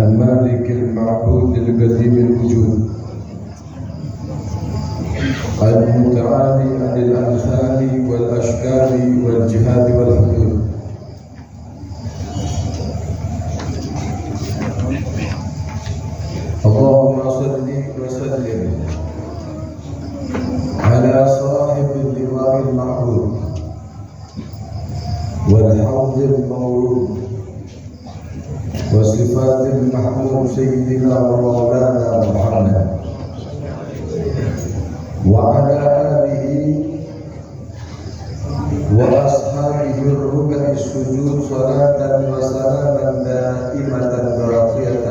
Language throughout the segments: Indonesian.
المالك المعبود القديم الوجود المتعالي عن الأمثال والأشكال والجهات والحدود. اللهم صل وسلم على صاحب اللواء المعبود والحوض المورود وصفات المحمود سيدنا ومولانا محمد وعلى آله وأصحابه الركع السجود صلاة وسلاما دائمة باقية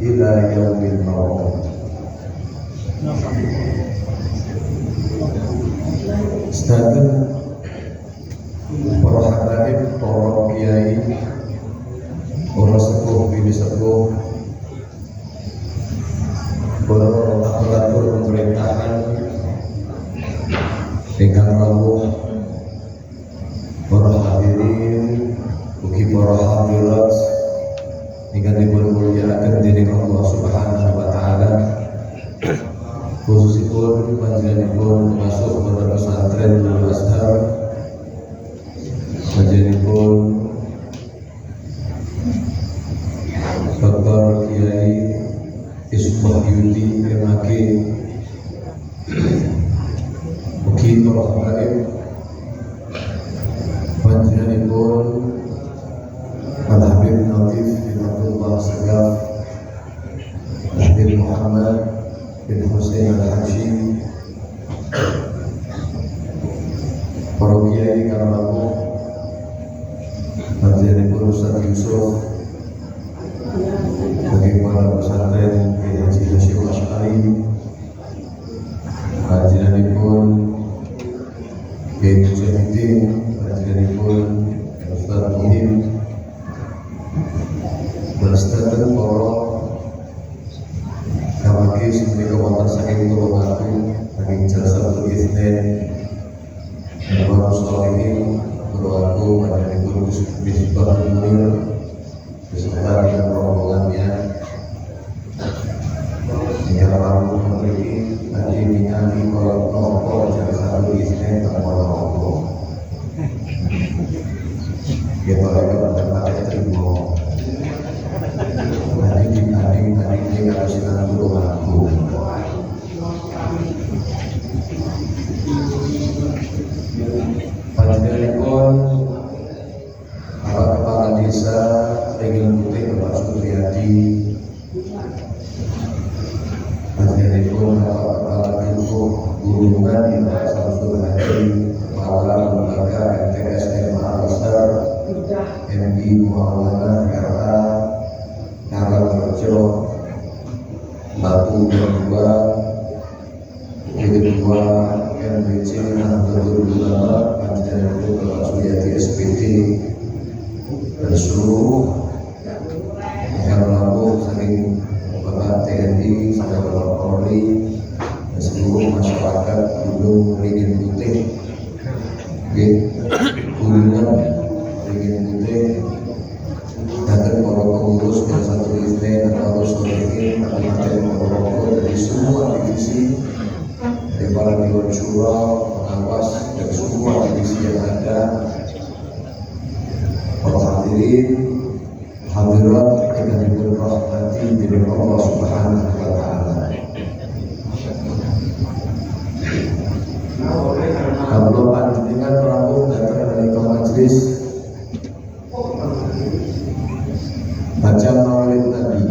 إلى يوم الموعود. Sedangkan para habaib, para kiai, para sepuh, bini sepuh, para aparatur pemerintahan, ingkang rawuh, para hadirin, ugi para hadirat ingkang dipunmulyakaken dening Allah Subhanahu wa taala, khususipun panjenenganipun masuk pondok pesantren Nurul Azhar, panjenenganipun Dr. Kiai Ismah Yudi MHG, ugi para habaib, panjenenganipun Al-Habib Natif bin Abdullah Segaf, Habib Muhammad bin Hussein Al-Haji, para kiai karamu, panjenenganipun Ustaz Yusuf, bagaimana pesantren Haji Hashim Asy'ari, panjenenganipun Kiai Mujahidin, panjenenganipun Ustaz Muhim, dan para kawaki semenika wonten saking tulungaken saking jasa Isnin dan para sholihin berlaku panjenenganipun Misbah Munir beserta dengan rombongannya hingga rabu memiliki tadi dinyanyi kalau nopo jasa Isnin dan para rombong kita akan mendapat terima tadi harus kita dulu laku. Panjenenganipun Bapak Kepala Desa Regil Putih Bapak Supriyadi, panjenenganipun Bapak Kepala Guru Gurungan Bapak Samsul Hadi, Kepala Lembaga MTS Al-Azhar MI Muhammadiyah RA Karangrejo Batu 2 Bukit 2 NBC Nahdlatul Ulama, panjenenganipun Bapak Suryadi SPD dan seluruh yang melakukan saking Bapak TNI, Bapak Polri dan seluruh masyarakat Gunung Ringin Putih, Gunung Ringin Putih, dan para pengurus Desa Isnin dan para sholihin Kabupaten Ponorogo dari semua divisi, dari para dewan syura, pengawas dan semua divisi yang ada, para hadirin, hadirat yang dirahmati oleh Allah Subhanahu wa taala. Kalau panjenengan rampung datang dari majelis baca maulid Nabi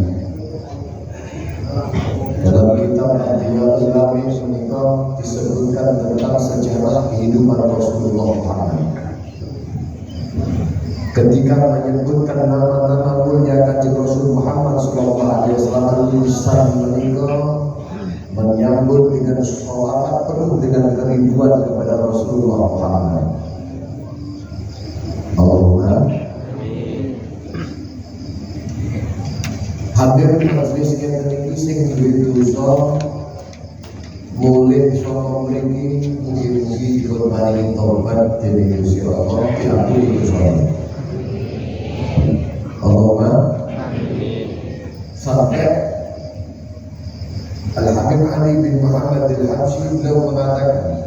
dalam kitab Al-Diyar Islami menika disebutkan tentang sejarah kehidupan Rasulullah Muhammad. Ketika menyebutkan nama-nama mulia Kanjeng Rasul Muhammad sallallahu alaihi wasallam, lisan menika menyambut dengan sholawat penuh dengan kerinduan kepada Rasulullah Muhammad. Allahumma hadir di majelis ini sing duwe dosa mulai saka mriki mugi-mugi dipun taubat dening Gusti Allah diampuni dosa. Allahumma Sampai Al-Habib Ali bin Muhammad Al-Habsyi beliau mengatakan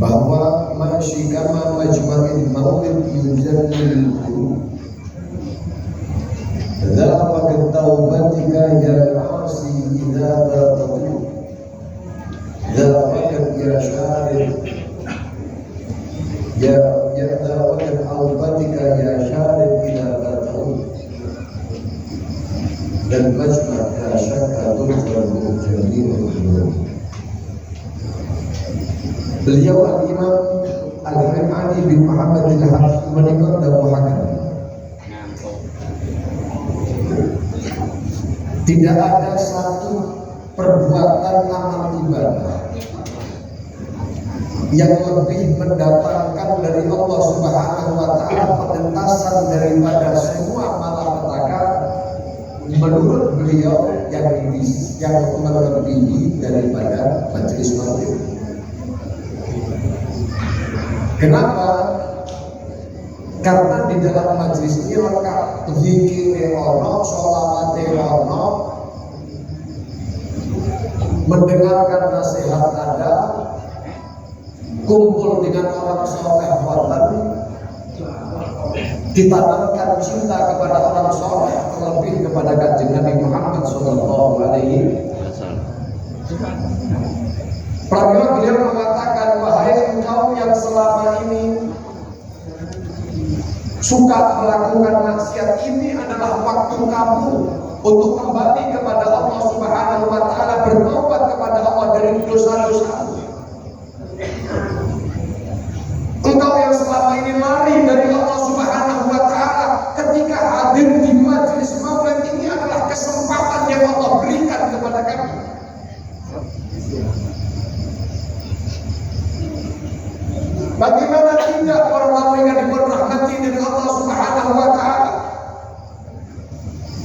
bahwa masyikama majma'il maulid yujallil qulub ذهب كتوبتك يا العاصي إذا تطلب ذهبت يا شارد ذهبت توبتك يا شارد إذا تطلب dan majma' la syakka tu'tabu jami'ul qulub. Beliau Al-Imam Al-Habib Ali bin Muhammad Al-Habsyi menikah dan muhakam. Tidak ada satu perbuatan amal ibadah yang lebih mendatangkan dari Allah Subhanahu wa Ta'ala penentasan daripada semua malapetaka menurut beliau yang melebihi daripada majelis maulid. Kenapa? Karena di dalam majelis ini lengkap zikir ono, sholawat ono, mendengarkan nasihat ada, kumpul dengan orang soleh watan, ditanamkan cinta kepada orang soleh, terlebih kepada kanjeng Nabi Muhammad Sallallahu Alaihi Wasallam. Pramila beliau mengatakan, wahai engkau yang selama ini suka melakukan maksiat, ini adalah waktu kamu untuk kembali kepada Allah Subhanahu wa Ta'ala, bertobat kepada Allah dari dosa-dosa. Engkau yang selama ini lari dari Allah Subhanahu wa Ta'ala, ketika hadir di majelis maulid ini adalah kesempatan yang Allah berikan kepada kami. Bagaimana tidak orang-orang yang diberkati dari Allah Subhanahu wa Ta'ala?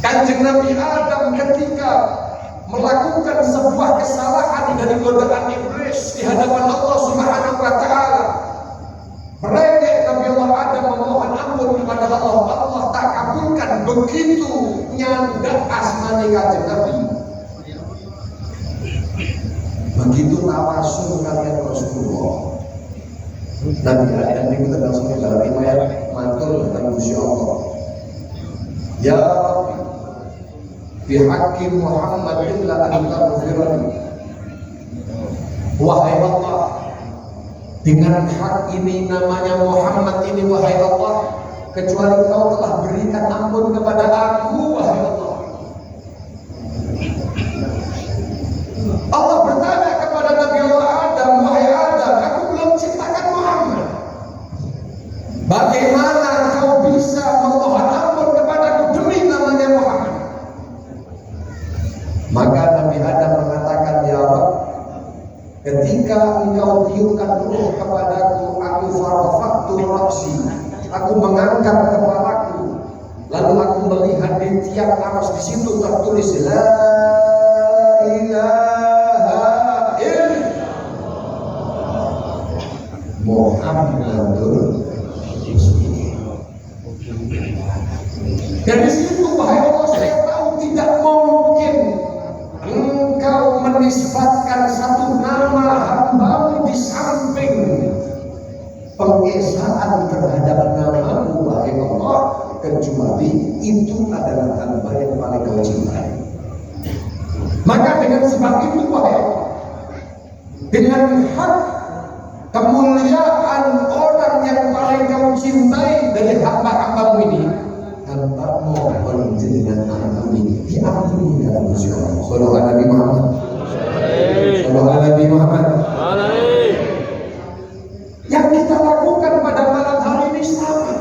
Kanjeng Nabi Adam ketika melakukan sebuah kesalahan dari godaan iblis di hadapan Allah Subhanahu wa Ta'ala, mereka Nabi Allah Adam memohon ampun kepada Allah. Allah tak kabulkan, begitu nyandak asmani kanjeng Nabi. Begitu tawasul kalian Rasulullah. Nabi Adam itu langsung dalam riwayat matur dan Gusti Allah. Ya Rabbi, bihaqqi Muhammadin la taghfirani. Wahai Allah, dengan hak ini namanya Muhammad ini, wahai Allah, kecuali Engkau telah berikan ampun kepada aku, wahai Allah. Allah bertanya kepada Nabi Allah Adam, wahai Adam, aku belum ciptakan Muhammad. Bagaimana kau bisa memohon ampun kepadaku demi namanya Muhammad? Maka Nabi Adam mengatakan, ya Rabb, ketika engkau tiupkan ruh kepadaku, aku farafaktu ra'si, aku mengangkat kepalaku, lalu aku melihat di tiap aras di situ tertulis la ilaha illallah Muhammadur. Dari situ wahai Allah, saya tahu tidak mungkin engkau menisbatkan satu nama hambamu di samping pengesaan terhadap namamu, wahai Allah, kecuali itu adalah hamba yang paling kau cintai. Maka dengan sebab itu wahai Allah, dengan hak kemuliaan orang yang paling kau cintai dari hamba-hambamu ini, tanpa mohon dengan ampuni, diampuni dalam Gusti Allah. Sallallahu Nabi Muhammad. Sallallahu Nabi Muhammad. Yang kita lakukan pada malam hari ini sama.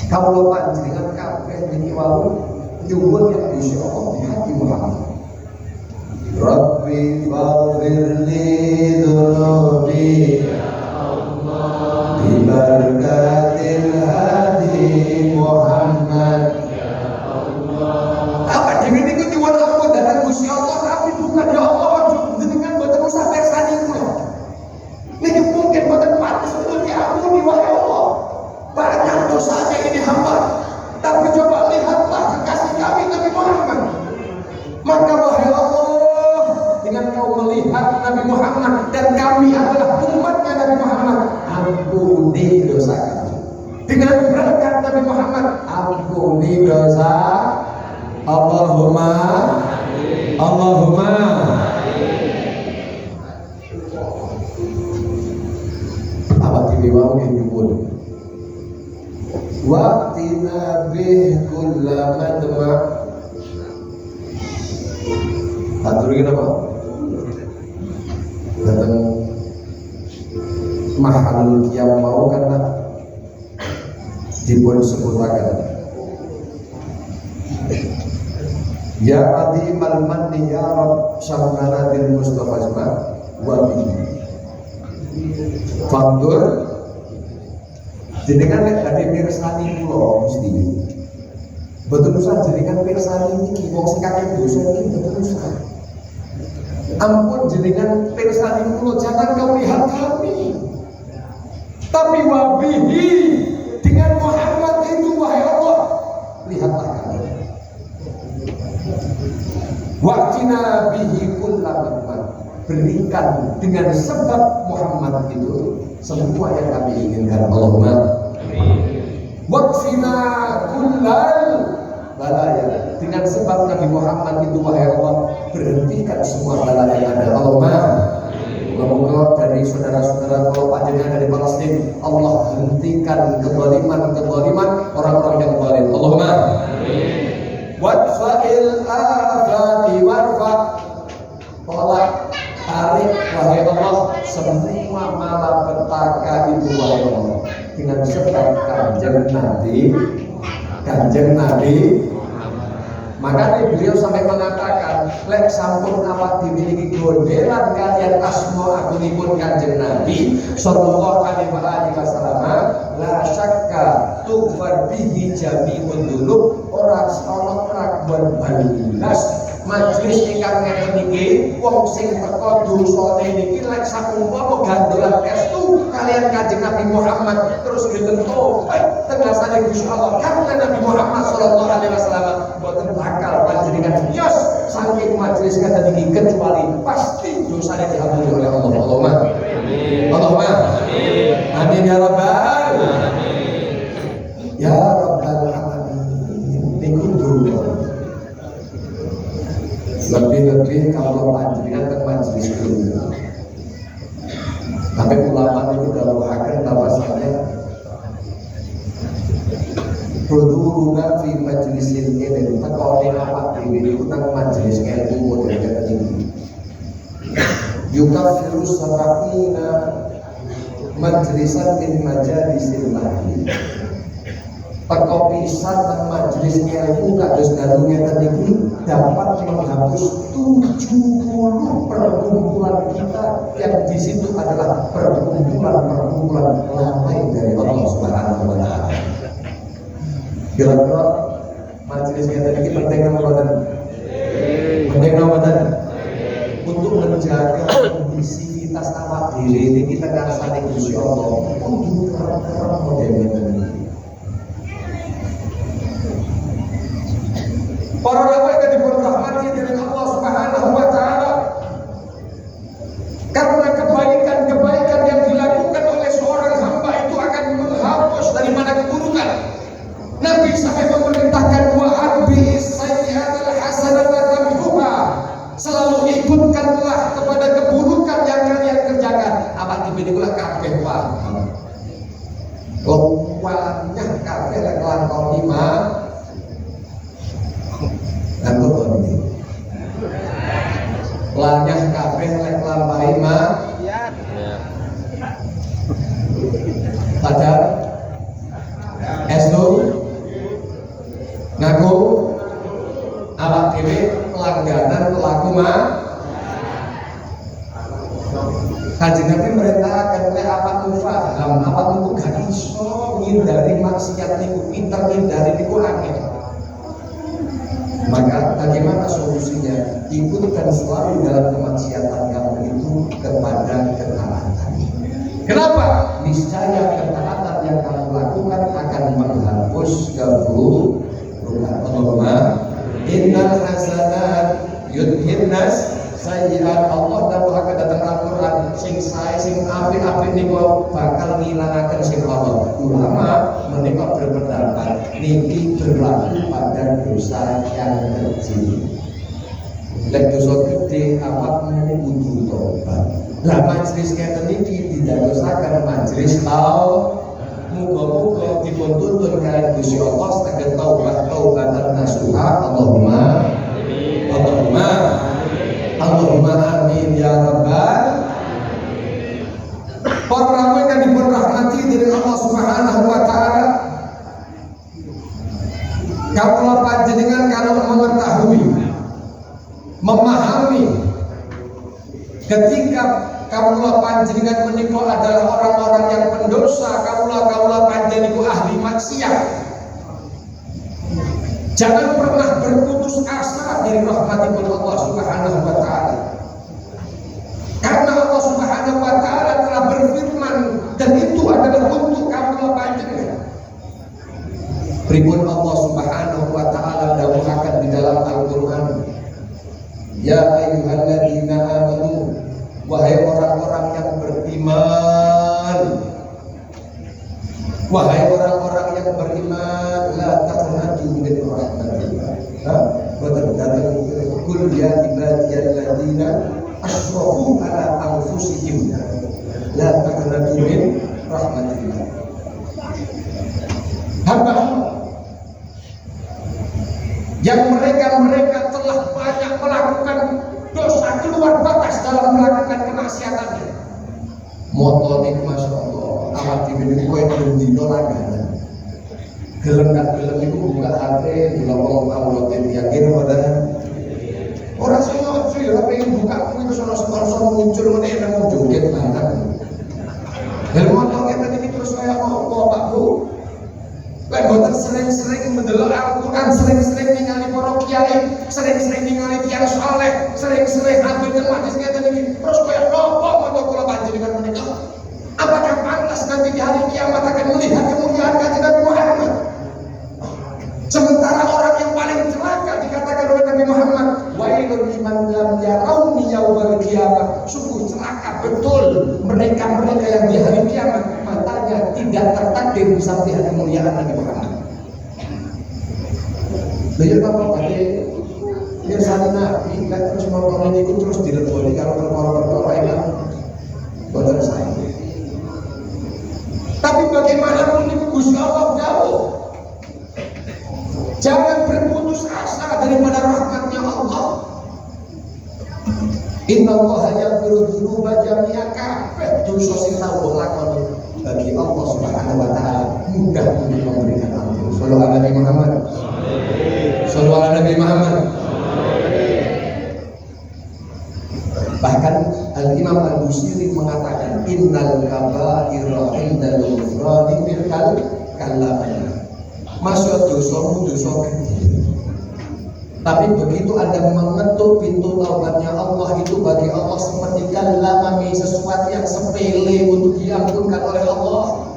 Kalau panjenengan kabeh niki wau nyuwun yang Gusti Allah di hati Muhammad. Rabbi faghfirli dzunubi ya Allah bi barakatil hadi Muhammad ya Allah. Apa dengan itu nyuwun ampun datang Gusti Allah, tapi bukan ya Allah jenengan boten usah persani kula. Niki mungkin boten pantes untuk diampuni wahai Allah. Banyak dosanya ini hamba. Tapi coba Dengan berkat Nabi Muhammad, ampuni dosa. Allahumma awak diwau nyuwun waqtina bih kullamadma. Atur kenapa? Datang mahalul qiyam mau kan dipun sebutaken ya azimal manni ya rab syamlana bil mustafa jma wa bihi fandur jenengan nek badhe mirsani kula mesti betul usah jenengan mirsani niki wong sing kakek dosa iki betul usah ampun jenengan mirsani kula jangan kau lihat kami tapi wa bihi dengan Muhammad itu wahai Allah lihatlah kami. Waqtina bihi kullaman, berikan dengan sebab Muhammad itu semua yang kami inginkan. Allahumma waqfina kullal balaya, dengan sebab Nabi Muhammad itu wahai Allah berhentikan semua bala yang ada. Allahumma moga dari saudara-saudara kalau panjenengan dari Palestina Allah hentikan kezaliman orang-orang yang zalim. Allahumma wadfa'il afati warfa, tolak tarik wahai Allah semua malapetaka itu wahai Allah dengan sebab kanjeng Nabi. Makanya beliau sampai mengatakan lek sampun awak dimiliki gondelan kalian asma agunipun kanjeng Nabi sallallahu alaihi wasallam la syakka tughfar bihi jami'un dzunub ora ana keraguan balas majelis ingkang ngeten iki wong sing teka dosane niki lek sakumpama gandolan estu kalian kanjeng Nabi Muhammad terus ngeten tobat tengasane Gusti Allah karena Nabi Muhammad sallallahu alaihi wasallam boten bakal panjenengan nyos saking majelis kata niki kecuali pasti dosane diampuni oleh Allah. Allahumma amin ya rabbal ya rabbal alamin. Niku dulu lebih-lebih kalau panjenengan ke majelis dulu. Tapi ulama itu dawuhaken bahwasanya huduruna fi majlisil ilmi, tekone awak dhewe niku nang majelis ilmu model tinggi. Yukafiru sab'ina majlisan min majalisil lahi. Teko pisan nang majelis ilmu kados dalu ngeten iki dapat menghapus 70 perkumpulan kita yang di situ adalah perkumpulan lantai dari Allah Subhanahu wa taala. Kira-kira majelis ngeten iki penting apa mboten? Penting apa mboten? Untuk menjaga kondisivitas awak dhewe niki tekan saking Gusti Allah. Kudu kerep-kerep model ngeten iki. Para ulama yang dirahmati dari Allah Subhanahu wa taala, karena kebaikan yang dilakukan oleh seorang hamba itu akan menghapus dari mana keburukan. Nabi sampai memerintahkan wa arbi sayyi'atal hasanata tamhuha, selalu ikutkanlah kepada keburukan yang kalian kerjakan. Apa dibedikulah kabeh wae. Lawanya kabeh lek lakon lima Anggota ini lanyah kabeh lek lampahi pacar estu ngaku awak dhewe langganan pelaku Kanjeng Nabi merintahkan lek awak faham awak niku gak iso ngindari maksiat niku pinter ngindari niku akeh. Maka bagaimana solusinya? Ikutkan selalu dalam kemaksiatan kamu itu kepada ketaatan. Kenapa? Niscaya ketaatan yang kamu lakukan akan menghapus keburukan. Allahumma innal hasanat yudhinnas sayyi'at. Allah dan akan datang Al-Quran sing sae sing apik-apik niku bakal ngilangaken sing Allah. Ulama niki berlaku pada dosa yang kecil. Lek dosa gede awakmu kudu tobat. Lah majelis keten iki didadosaken majelis muga-muga dipuntuntun kalian Gusti Allah saged taubatan nasuha. Allahumma amin ya rabbal. Para rawuh yang dipun rahmati dening Allah Subhanahu wa taala, kawula panjenengan kalau mengetahui, memahami ketika kawula panjenengan menika adalah orang-orang yang pendosa, kawula panjenengan ahli maksiat, jangan pernah berputus asa dari rahmatipun Allah Subhanahu wa taala. Karena Allah Subhanahu wa taala telah berfirman dan itu adalah untuk kawula panjenengan. Pripun Allah Subhanahu wa taala dawuhaken di dalam Al-Qur'an, ya ayyuhalladzina amanu, wahai orang-orang yang beriman, wahai orang-orang yang beriman, la taqnatu min rahmatillah. Wa tad'u kul ya ibadiyalladzina asrafu ala anfusihim la taqnatu min rahmatillah. Hamba yang mereka telah banyak melakukan dosa keluar batas dalam melakukan kemaksiatannya. Motone Masya Allah, awak dhewe niku koyo dino langganan. Gelem gak gelem iku buka HP dilopong Allah yakin pada ora sengaja ya pengen buka kuwi terus ana sponsor muncul ngene nang joget lanang. Lha motor ngene iki terus kaya apa Pak Bu? Lek boten sering-sering mendelok Al-Qur'an, sering-sering ningali para kiai, sering-sering ningali tiyang saleh, sering-sering ambil hadis ngeten iki. Terus kaya napa moto kula panjenengan menika? Apakah pantas nanti di hari kiamat akan melihat kemuliaan kanjeng Nabi Muhammad? Sementara orang yang paling celaka dikatakan oleh Nabi Muhammad, wailul liman lam yarawni yaumal qiyamah. Sungguh celaka betul mereka-mereka yang di hari kiamat matanya tidak tertakdir bisa melihat kemuliaan Nabi Muhammad. Beliau apa pada biasanya Nabi kan terus ngomongin itu terus direboni kalau perkara-perkara yang boten saya. Tapi bagaimanapun itu Gusti Allah jauh. Jangan berputus asa daripada rahmatnya Allah. Inna Allah yaghfiru dzunuba jami'a, kabeh dosa sing tau lakoni bagi Allah Subhanahu wa taala mudah untuk memberikan ampun. Shallallahu alaihi Muhammad. Shallallahu alaihi Muhammad. Bahkan Al-Imam Al-Busiri mengatakan innal kaba'ira indal ghufrani fil kalamah. Masuk dosamu dosa gede. Tapi begitu Anda mengetuk pintu taubatnya Allah, itu bagi Allah seperti kalamami, sesuatu yang sepele untuk diampunkan oleh Allah.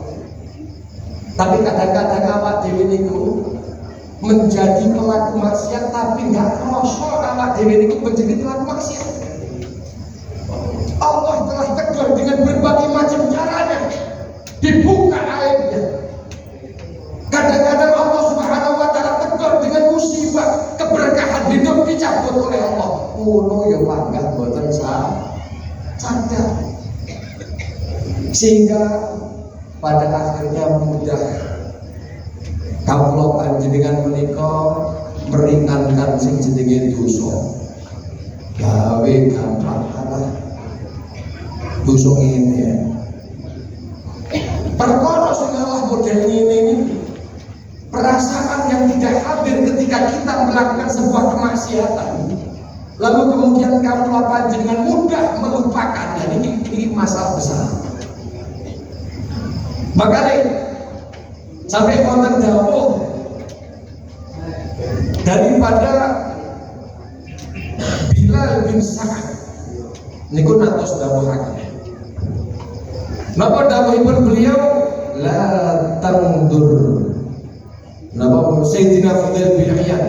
Tapi kadang-kadang awak dhewe niku menjadi pelaku maksiat tapi nggak ngerasa awak dhewe niku menjadi pelaku maksiat. Allah telah tegur dengan berbagai macam caranya, dibuka aibnya. Kadang-kadang Allah Subhanahu wa taala tegur dengan musibah, keberkahan hidup dicabut oleh Allah. Ngono ya panggah boten sadar. Sehingga pada akhirnya mudah kawula panjenengan menika meringankan sing jenenge dosa. Gawe gampang kalah dosa ngene ya. Perkara sing Allah model ngene iki, perasaan yang tidak hadir ketika kita melakukan sebuah kemaksiatan, lalu kemudian kawula panjenengan mudah melupakan, dan ini masalah besar. Makanya sampai wonten dawuh daripada Bilal bin Sa'ad niku natos dawuhaken. Napa dawuhipun beliau? La tandur. Napa Sayyidina Fudail bin Iyad.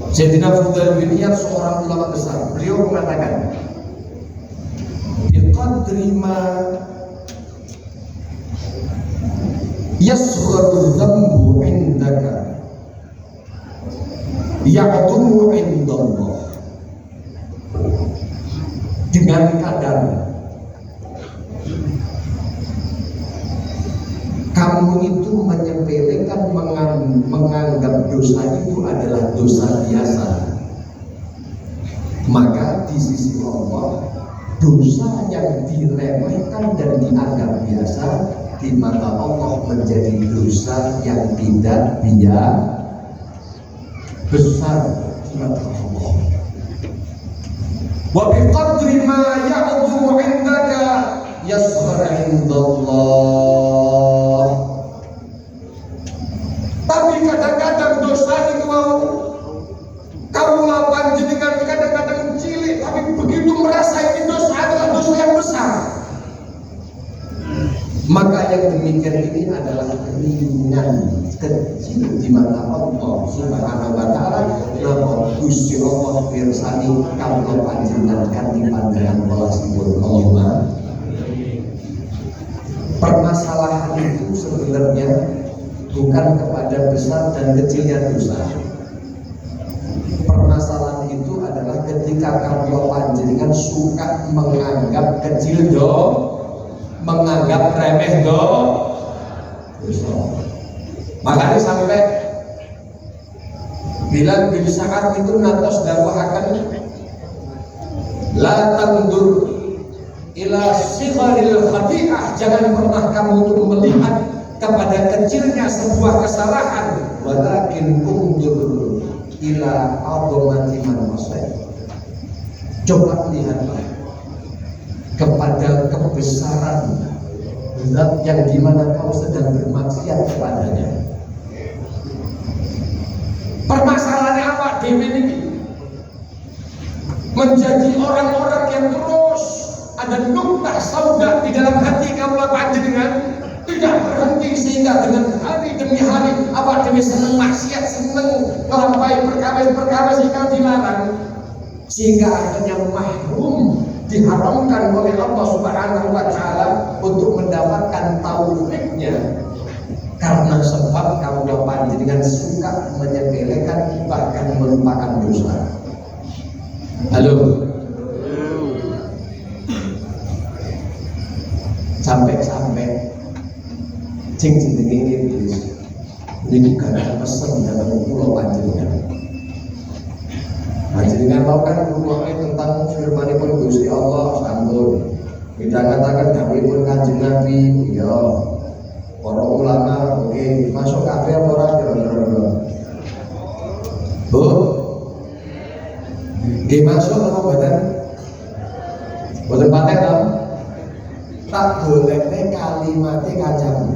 Sayyidina Fudail bin Iyad seorang ulama besar. Beliau mengatakan, biqadri ma yasgharu dzambu indaka ya'tumu indallah. Dengan kadar kamu itu menyepelekan, menganggap dosa itu adalah dosa biasa, maka di sisi Allah dosa yang diremehkan dan dianggap biasa di mata Allah menjadi dosa yang tidak besar di mata Allah. Wa biqadri ma ya'dhu 'indaka yasghar 'indallah. Tapi kadang-kadang dosa itu mau kamu lakukan jenengan kadang-kadang cilik, tapi begitu merasa ini dosa adalah dosa yang besar, maka yang demikian ini adalah ringan, kecil di mata Allah Subhanahu wa ta'ala. Napa Gusti Allah pirsani kawula panjenengan di pandangan welasipun Allah. Permasalahan itu sebenarnya bukan kepada besar dan kecilnya dosa. Permasalahan itu adalah ketika kawula panjenengan suka menganggap kecil menganggap remeh dosa. Makanya sampai bilang bil saat itu natos dakwahaken la tandur ila sigharil khati'ah, jangan pernah kamu itu melihat kepada kecilnya sebuah kesalahan, walakin undur ila adhamati man wasai. Coba lihatlah kepada kebesaran zat yang dimana kau sedang bermaksiat kepadanya. Permasalahannya apa? Dewi ini menjadi orang-orang yang terus ada nuktah sauda di dalam hati kamu panjenengan, tidak berhenti sehingga dengan hari demi hari apa demi seneng maksiat, seneng melampaui perkara sehingga dilarang, sehingga akhirnya mahrum, diharamkan oleh Allah Subhanahu wa ta'ala untuk mendapatkan taufiknya. Karena sebab kamu panjenengan suka menyepelekan bahkan melupakan dosa. Halo. Sampai cing jenenge iblis niku gak pesen dalam kula panjenengan. Panjenengan tahu kan ruwake tentang firmanipun Gusti Allah sampun. Kita katakan dawuhipun Kanjeng Nabi, ya. Para ulama oke, masuk kabeh apa ora kira-kira? Bu. Nggih masuk apa mboten? Mboten paten to? Tak golekne kalimate kancamu.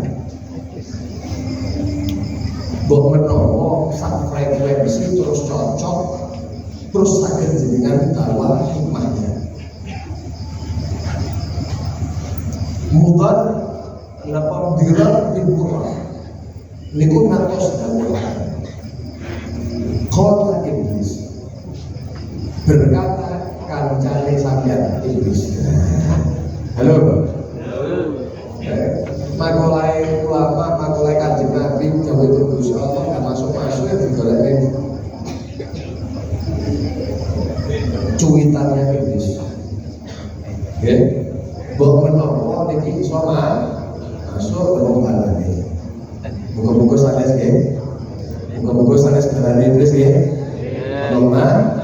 Mbok menawa sak frekuensi terus cocok, terus saged jenengan dakwah hikmahnya. Mudar napa dirar bin Qur'an niku ngantos dawuhan. Qala iblis, berkata kancane sampeyan iblis. Halo. Makolai ulama, makolai Kanjeng Nabi dawuh Gusti Allah gak masuk-masuk ya digoleki cuitannya iblis. Nggih. Mbok menawa niki iso masuk dalam balane. Muga-muga sanes nggih. Muga-muga sanes balane iblis nggih. Allahumma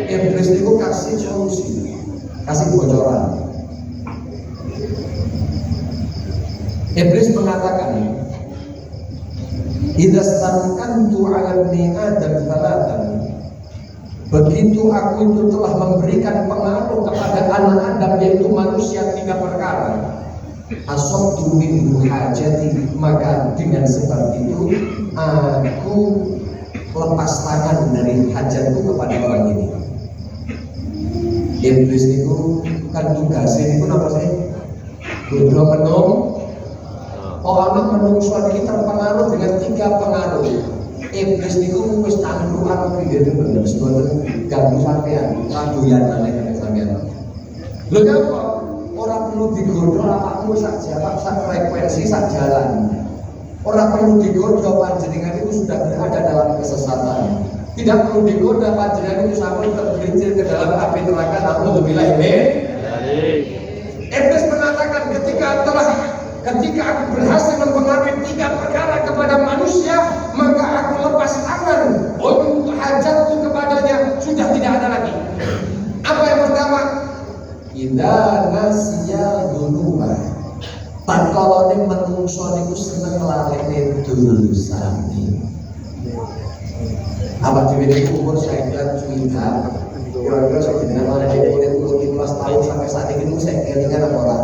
iblis niku kasih solusi, kasih bocoran. Iblis mengatakan, idza stankantu 'ala ibni Adam salatan, begitu aku itu telah memberikan pengaruh kepada anak Adam yaitu manusia 3 perkara, asabtu minhu hajati, maka dengan sebab itu aku lepas tangan dari hajatku kepada orang ini. Iblis itu kan tugasnya itu apa sih? Godho menung. Orang menungso kita terpengaruh dengan 3 pengaruh. Iblis itu wis tangguhan pinggir bener sebetulnya ganggu sampean, kadoyan aneh sampean. Lho nyapa? Ora perlu digodho awakmu sak frekuensi sak jalan. Orang perlu digoda panjenengan itu sudah berada dalam kesesatan. Tidak perlu digoda panjenengan itu sampai tergelincir ke dalam api neraka. Alhamdulillah ini. Iblis mengatakan ketika aku berhasil mempengaruhi 3 perkara kepada manusia, maka aku lepas tangan untuk hajatku kepadanya sudah tidak ada lagi. Apa yang pertama? Idza nasiya dzunubah. Tatkala menungso niku seneng nglalekne dosane. Apa dhewe umur saya cuwitan. Kira-kira saya jenengan mulai umur 15 tahun sampai saat ini saya kelingan apa ora?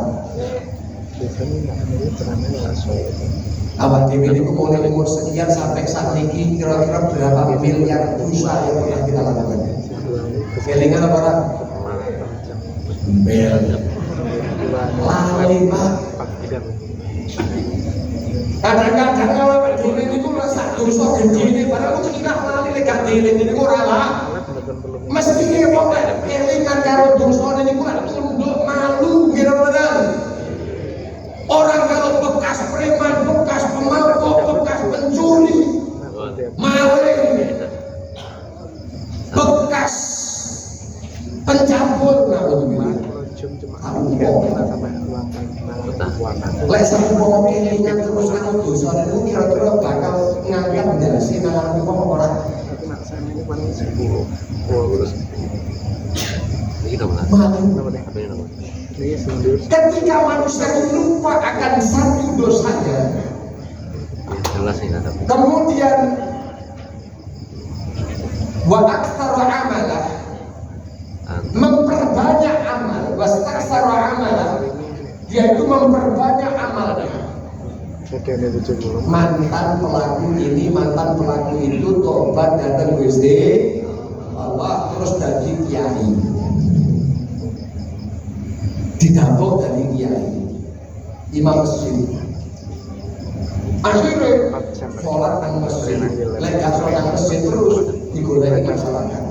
Awak dhewe niku mulai umur sekian sampai saat ini kira-kira berapa miliar dosa yang pernah kita lakukan? Kelingan apa ora? Lali Pak. Kadang-kadang awak dhewe niku rasa dosa gedhe padahal mungkin kita lali lek gak dieling niku ora lah. Mesti wong lek kelingan karo dosane niku lak tunduk malu kira-kira. Orang kalau bekas preman, bekas pemabuk, bekas pencuri, maling, bekas pencampur, lek sampe mau kelingan terus karo dosane niku kira-kira bakal ngangkat ndase nang wong ora. Ketika manusia lupa akan satu dosanya, kemudian wa aktsara amalah, memperbanyak amal, wastaktsara amalah, dia itu memperbanyak amalnya. Mantan pelaku itu tobat datang Gusti Allah terus jadi kiai, didapuk dari kiai, imam masjid. Akhirnya sholat nang masjid, lek gak sholat nang masjid terus digoleki masyarakat.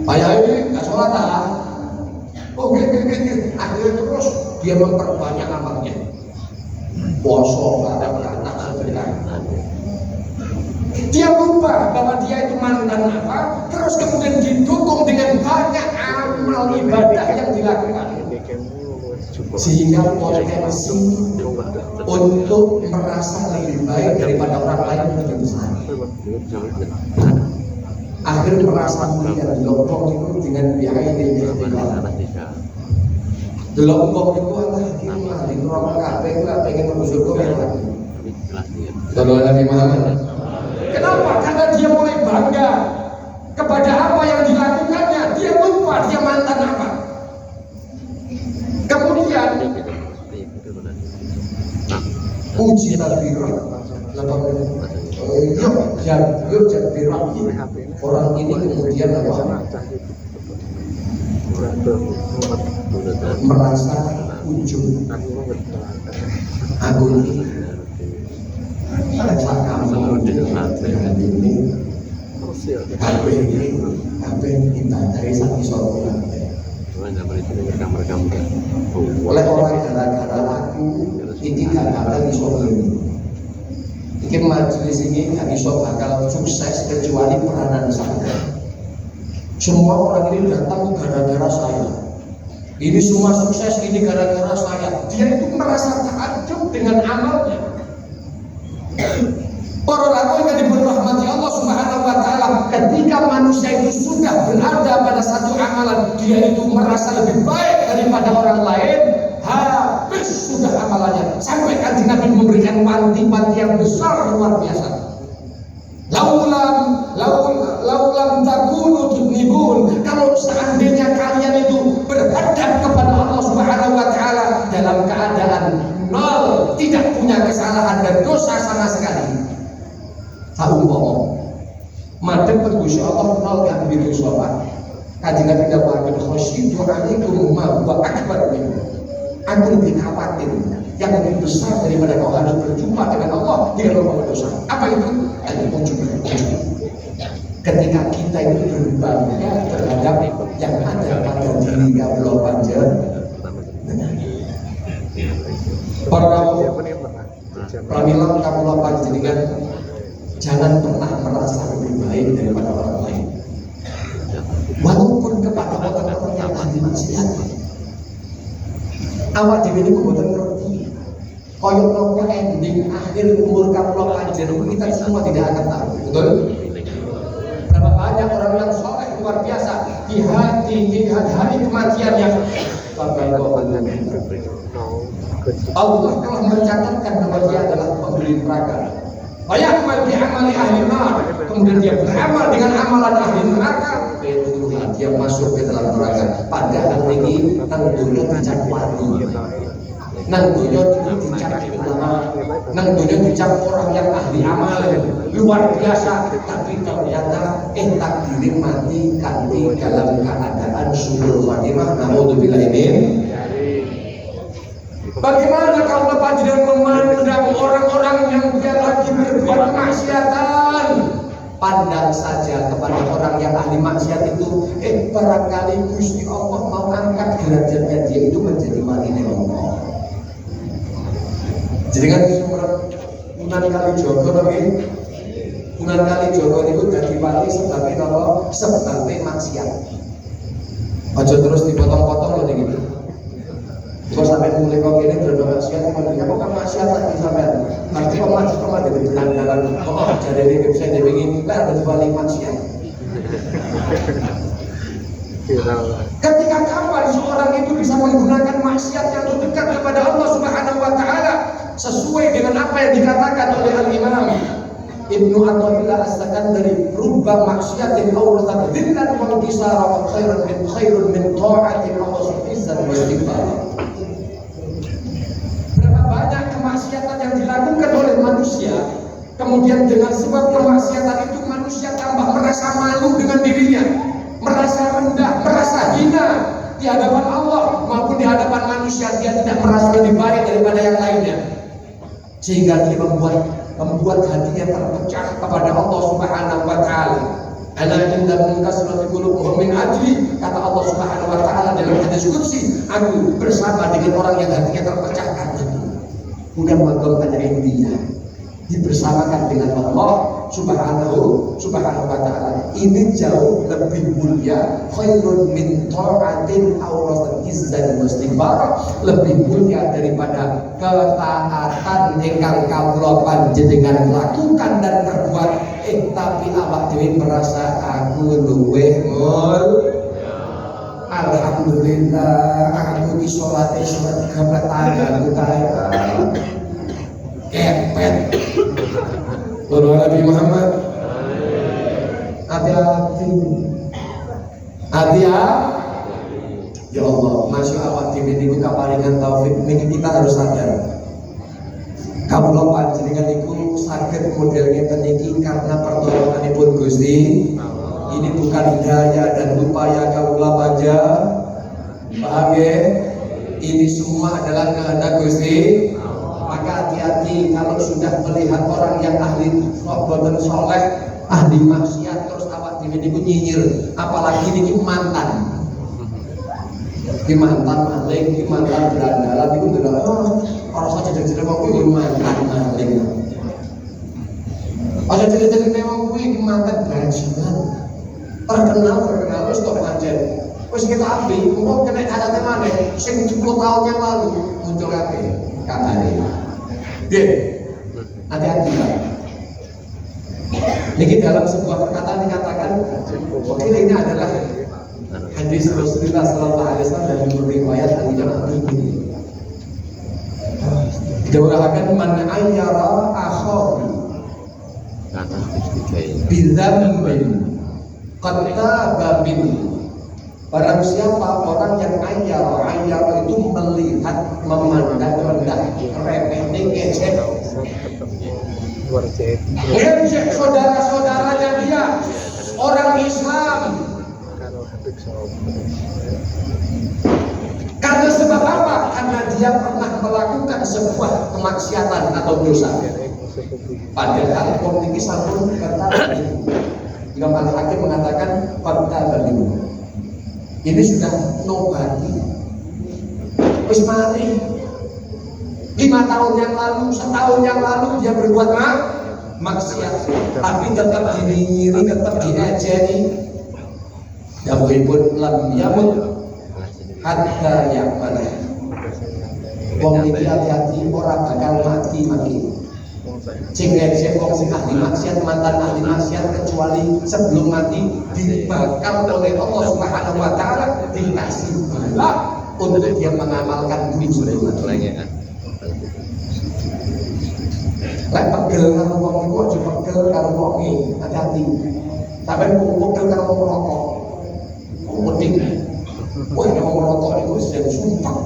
Pak Yai gak sholat ah? Oh gitu. Akhirnya terus dia memperbanyak amalnya. Poso kadang-kadang sebentar. Dia lupa bahwa dia itu mantan apa, terus kemudian didukung dengan banyak amal ibadah yang dilakukan, sehingga potensi untuk merasa lebih baik daripada orang lain menjadi besar. Akhirnya merasa mulia di Lombok itu dengan biaya yang di Lombok itu Allah gimana di orang kabeh gak pengen menusuk kok lagi. Kalau Nabi Muhammad. Kenapa? Karena dia mulai bangga kepada apa yang dilakukannya. Dia lupa dia mantan apa. Kemudian uji nabirah. Yuk jabirah. Orang ini kemudian apa? Merasa ujung. Aku ini rasa kamu dengan ini apa ibadah satu sorga oleh orang gara-gara aku ini gak bakal iso ini majelis ini gak iso bakal sukses kecuali peranan saya. Semua orang ini datang gara-gara saya, ini semua sukses ini gara-gara saya. Dia itu merasa takjub dengan amalnya. Para ulama yang dirahmati Allah Subhanahu wa taala, ketika manusia itu sudah berada pada satu amalan, dia itu merasa lebih baik daripada orang lain, habis sudah amalannya. Sampai Kanjeng Nabi memberikan wanti-wanti yang besar luar biasa. Laulam takunu tudnibun, kalau seandainya kalian itu berhadap kepada Allah Subhanahu wa taala dalam keadaan nol, tidak punya kesalahan dan dosa sama sekali. Tahu bohong. Madem Gusti Allah nol gak biru sopan. Kanjeng Nabi dawuhken khosyitu alaikum ma wa akbar min. Aku lebih khawatir yang lebih besar daripada kau harus berjumpa dengan Allah dengan membawa dosa. Apa itu? Ketika kita itu berbangga terhadap yang ada pada diri Allah panjenengan. Para Pramila kula panjenengan jangan pernah merasa lebih baik daripada orang lain. Walaupun kepada orang-orang yang ahli maksiat. Awak dhewe niku mboten ngerti. Kaya napa ending akhir umur kula panjenengan kita semua tidak akan tahu. Betul? Berapa banyak orang yang soleh luar biasa di hari kematiannya. Allah telah mencatatkan bahwa dia adalah pemberi neraka. Bayakmal bi amali ahli nar. Kemudian dia beramal dengan amalan ahli neraka. Dia masuk ke dalam neraka. Padahal ini nang dunya dicap wali, nang dunya dicap ulama, nang dunya dicap orang yang ahli amal luar biasa. Tapi ternyata takdir mati kanti dalam keadaan suul khatimah. Naudzubillah min. Bagaimana kalau panjenengan memandang orang-orang yang dia lagi berbuat kemaksiatan? Pandang saja kepada orang yang ahli maksiat itu, barangkali Gusti Allah mau angkat derajatnya dia itu menjadi wali Allah. Jadi kan Sunan Kalijaga nggih. Sunan Kalijaga niku dadi wali sebabnya napa? Sebabnya maksiat. Aja terus dipotong-potong lho niki. Kok sampai mulai kok ini berdoa maksiat, kemudian kok kan maksiat lagi sampai nanti kok di belandalan jadi ini bisa dibikin lah ada balik maksiat. Ketika kapan seorang itu bisa menggunakan maksiat yang dekat kepada Allah Subhanahu wa Ta'ala sesuai dengan apa yang dikatakan oleh Al-Imam Ibnu Athaillah As-Sakandari, rubba maksiatin awrathat dhillan wa intisara khairun min ta'atin Allah izzan wa istighfar. Banyak kemaksiatan yang dilakukan oleh manusia, kemudian dengan sebab kemaksiatan itu manusia tambah merasa malu dengan dirinya, merasa rendah, merasa hina di hadapan Allah maupun di hadapan manusia. Dia tidak merasa lebih baik daripada yang lainnya, sehingga dia membuat hatinya terpecah kepada Allah Subhanahu wa Ta'ala. Ana indakum kasratu qulubuhum min ajli, kata Allah Subhanahu wa Ta'ala dalam hadis qudsi, aku bersama dengan orang yang hatinya terpecah karena bukan mengagumkan intinya, dibersamakan dengan Allah Subhanahu wa Ta'ala. Ini jauh lebih mulia, khairun min ta'atin awrasat izzan mustimbar, lebih mulia daripada ketaatan ingkang kawula panjenengan lakukan dan perbuat, tapi awak dhewe merasa aku luweh mul. Alhamdulillah, aku di sholat 3 tangan kepet. Lalu Nabi Muhammad, hati-hati, ya Allah, masya Allah, di minggu kaparingan taufik ini kita harus sadar. Kamu lo panjenengan itu sakit modelnya peniki karena pertolonganipun Gusti. Ini bukan daya dan upaya kaulah baja, paham ya? Ini semua adalah kehendak Gusti. Maka hati-hati kalau sudah melihat orang yang ahli boten soleh, ahli maksiat, terus awak dhewe niku nyinyir, apalagi niki mantan. Ki mantan maling, ki mantan berandalan niku ndelok ora saja jenenge wong kuwi mantan maling. Aja jenenge wong kuwi ki mantan bajingan. Terkenal wis tok pancen. Wis kita ambil, kok kena adatnya mana? Sing 10 tahun yang lalu muncul kabeh katane. Nggih. Hati-hati Pak. Niki dalam sebuah perkataan dikatakan, mungkin ini adalah hadis Rasulullah sallallahu alaihi wasallam dari riwayat Al-Imam Al-Bukhari. Dikatakan man ayyara akhahu bidzambin kata babin, barang siapa orang yang ayar itu melihat, memandang rendah, remeh, ngecek saudara-saudaranya dia, orang Islam. Karena sebab apa? Karena dia pernah melakukan sebuah kemaksiatan atau dosa. Padahal politik sampun bertahan. Imam Al-Hakim mengatakan fakta balimu. Ini sudah nobati. Wis mari. 5 tahun yang lalu, setahun yang lalu dia berbuat maksiat, tapi tetap dinyiri, tetap diajeni. Dawuhipun lam yamut hatta ya'mala. Wong iki hati-hati ora bakal mati. Sing wong sing ahli maksiat, mantan ahli maksiat, kecuali sebelum mati dibakar oleh Allah Subhanahu wa taala, dikasih bala untuk dia mengamalkan tujuan lainnya. Lek pegel karo wong iku aja pegel karo wong iki, hati-hati. Sampai pegel karo wong rokok. Penting. Wah, nek wong rokok iku wis sumpah.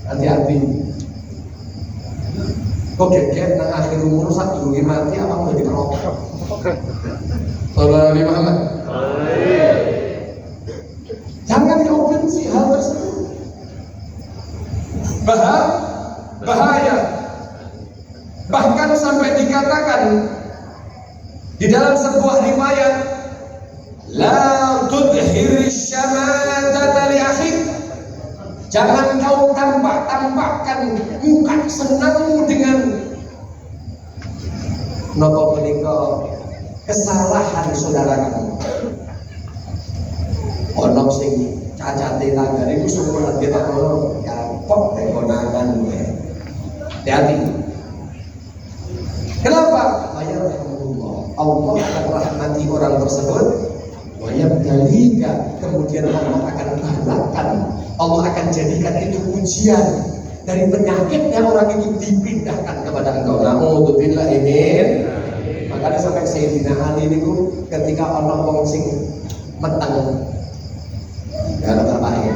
Hati-hati. Kok geger nang akhir umur sak durunge mati apa mau jadi perokok. Sallallahu alaihi Muhammad. Jangan kau benci hal tersebut. Bahaya. Bahkan sampai dikatakan di dalam sebuah riwayat, la tudhir syamadata li akhik. Jangan kau tampakkan muka senangmu dengan napa menika kesalahan saudara kamu. Ono sing cacate tanggal iku semua kita ono kapok nek konangan kowe. Hati-hati. Kenapa? Allah akan rahmati orang tersebut. Wayabdalika, kemudian Allah akan bahagiakan. Allah akan jadikan itu ujian. Dari penyakitnya orang itu dipindahkan kepada engkau. Na'udzubillah ini. Makanya sampai Sayyidina Ali niku ketika ana wong sing meteng gara terbaik.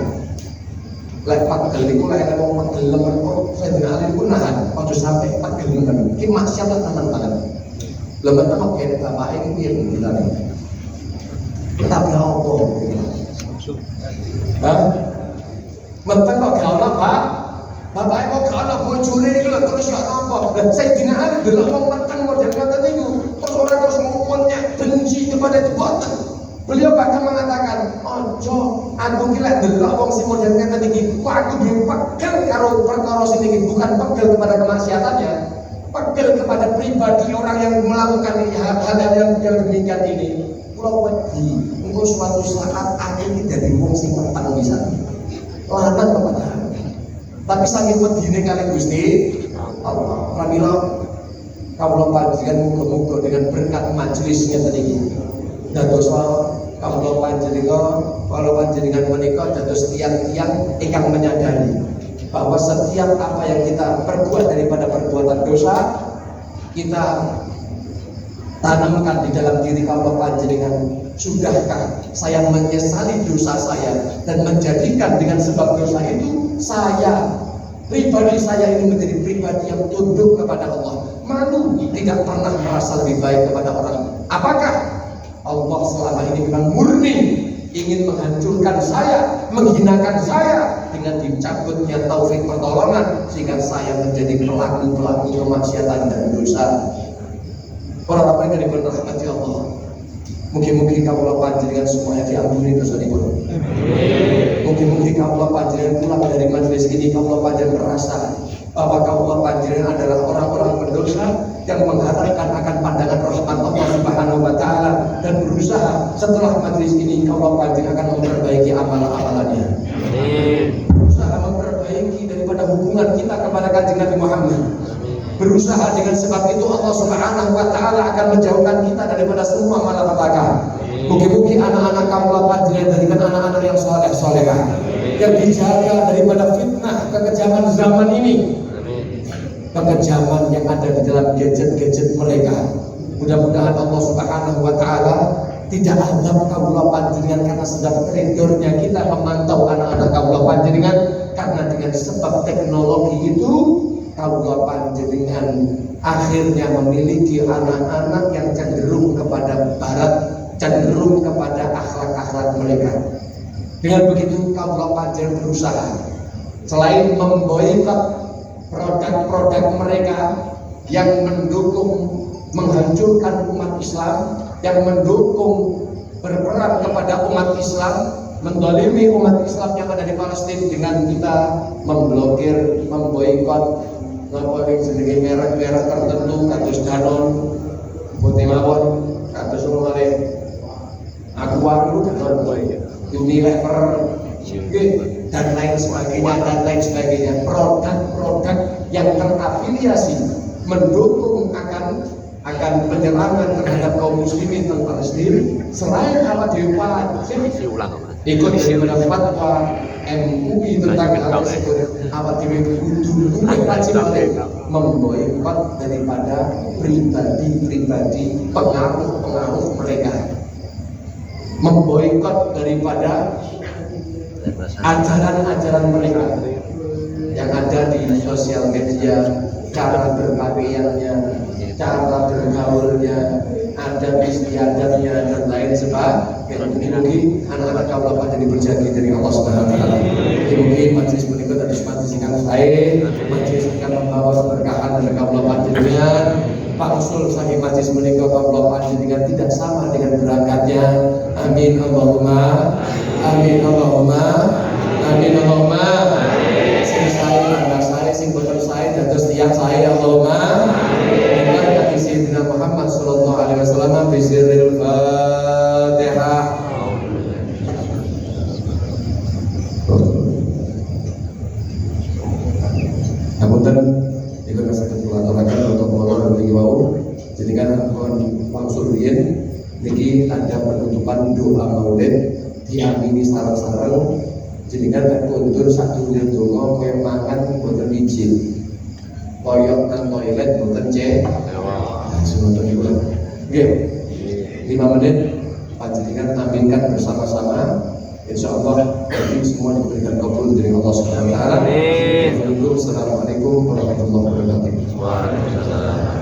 Lek pegel niku lek ana wong pegel lemen kok Sayyidina Ali niku nahan, aja sampai pegel lemen. Iki maksiat tenan banget. Lemen kok kene terbaik iki piye bilane. Tapi apa? Hah? Menteng kok gak ono, Pak? Bapake kok gak ono bojone iki lho terus gak nampa. Lah Sayyidina Ali delok wong menteng model ngoten niku, terus ora terus ngomongnya benci kepada itu boten. Beliau bahkan mengatakan, "Ojo, aku ki lek delok wong sing model ngoten iki, kok aku duwe pegel karo perkara sing iki, bukan pegel kepada kemaksiatannya, pegel kepada pribadi orang yang melakukan hal-hal yang demikian ini. Kula wedi, engko suatu saat aku iki dadi wong sing menteng pisan." Lanang kepada tapi saking wedine kali Gusti Allah. Pramila kawula panjenengan muga-muga dengan berkat majelisnya tadi dados kawula panjenengan menika dados tiang-tiang ingkang menyadari bahwa setiap apa yang kita perbuat daripada perbuatan dosa kita tanamkan di dalam diri kawula panjenengan. Sudahkah saya menyesali dosa saya dan menjadikan dengan sebab dosa itu pribadi saya ini menjadi pribadi yang tunduk kepada Allah, malu tidak pernah merasa lebih baik kepada orang. Apakah Allah selama ini memang murni ingin menghancurkan saya, menghinakan saya dengan dicabutnya taufik pertolongan sehingga saya menjadi pelaku kemaksiatan dan dosa? Orang-orang yang dirahmati Allah, mungkin kawula panjenengan semuanya diampuni dosanipun. Mungkin kawula panjenengan pulang dari majelis ini, kawula panjenengan merasa bahwa kawula panjenengan adalah orang-orang pendosa yang mengharapkan akan pandangan rahmat Allah Subhanahu wa taala dan berusaha setelah majelis ini kawula panjenengan akan memperbaiki amalan-amalannya. Berusaha memperbaiki daripada hubungan kita kepada Kanjeng Nabi Muhammad. Berusaha dengan sebab itu Allah Subhanahu wa taala akan menjauhkan kita daripada semua malapetaka. Mungkin anak-anak kawula panjenengan jadikan anak-anak yang saleh-salehah, yang dijaga daripada fitnah kekejaman zaman ini, kekejaman yang ada di dalam gadget-gadget mereka. Mudah-mudahan Allah Subhanahu wa taala tidak azab kawula panjenengan karena sedang koridornya kita memantau anak-anak kawula panjenengan, karena dengan sebab teknologi itu kawula panjenengan akhirnya memiliki anak-anak yang cenderung kepada barat, cenderung kepada akhlak-akhlak mereka. Dengan begitu kawula panjenengan berusaha selain memboikot produk-produk mereka yang mendukung menghancurkan umat Islam, yang mendukung berperang kepada umat Islam, mendolimi umat Islam yang ada di Palestina, dengan kita memblokir, memboikot napa ning jenenge merek-merek tertentu kados Danon, putih mawon, kados rumare Aqua itu Danon Unilever, dan lain sebagainya, produk-produk yang terafiliasi mendukung akan penyerangan terhadap kaum muslimin dan Palestina. Selain awak dhewe wajib ikut daripada fatwa MUI tentang hal tersebut, awak dhewe kudu wajib memboikot daripada pribadi-pribadi pengaruh mereka, memboikot daripada ajaran-ajaran mereka yang ada di sosial media, cara berpakaiannya, cara bergaulnya, adat istiadatnya dan lain sebagainya. Mugi-mugi anak-anak kaula panjenengan berjanji dari Allah Subhanahu wa taala. Mugi majelis menika dados majelis ingkang sae, majelis ingkang membawa keberkahan dari kaula panjenengan. Pak usul saking majelis menika kaula panjenengan tidak sama dengan berangkatnya. Amin Allahumma. Amin Allahumma. Amin Allahumma. Sing sae tangga sae sing boten sae dados tiyang sae Allahumma. Sayyidina Muhammad sallallahu alaihi wasallam bisirril Fatihah. Apunten iku saged kula aturaken untuk kula niki wau jenengan maksud riyen niki ada penutupan doa Maulid diamini sareng-sareng jenengan kundur sadurunge donga koyo mangan boten izin. Koyok nang toilet boten cek. Sunodon itu nggih 5 menit panjenengan aminkan bersama-sama, insyaallah nanti semua diberikan kabul dari Allah Subhanahu wa taala. Amin. Assalamualaikum warahmatullahi wabarakatuh. Waalaikumsalam.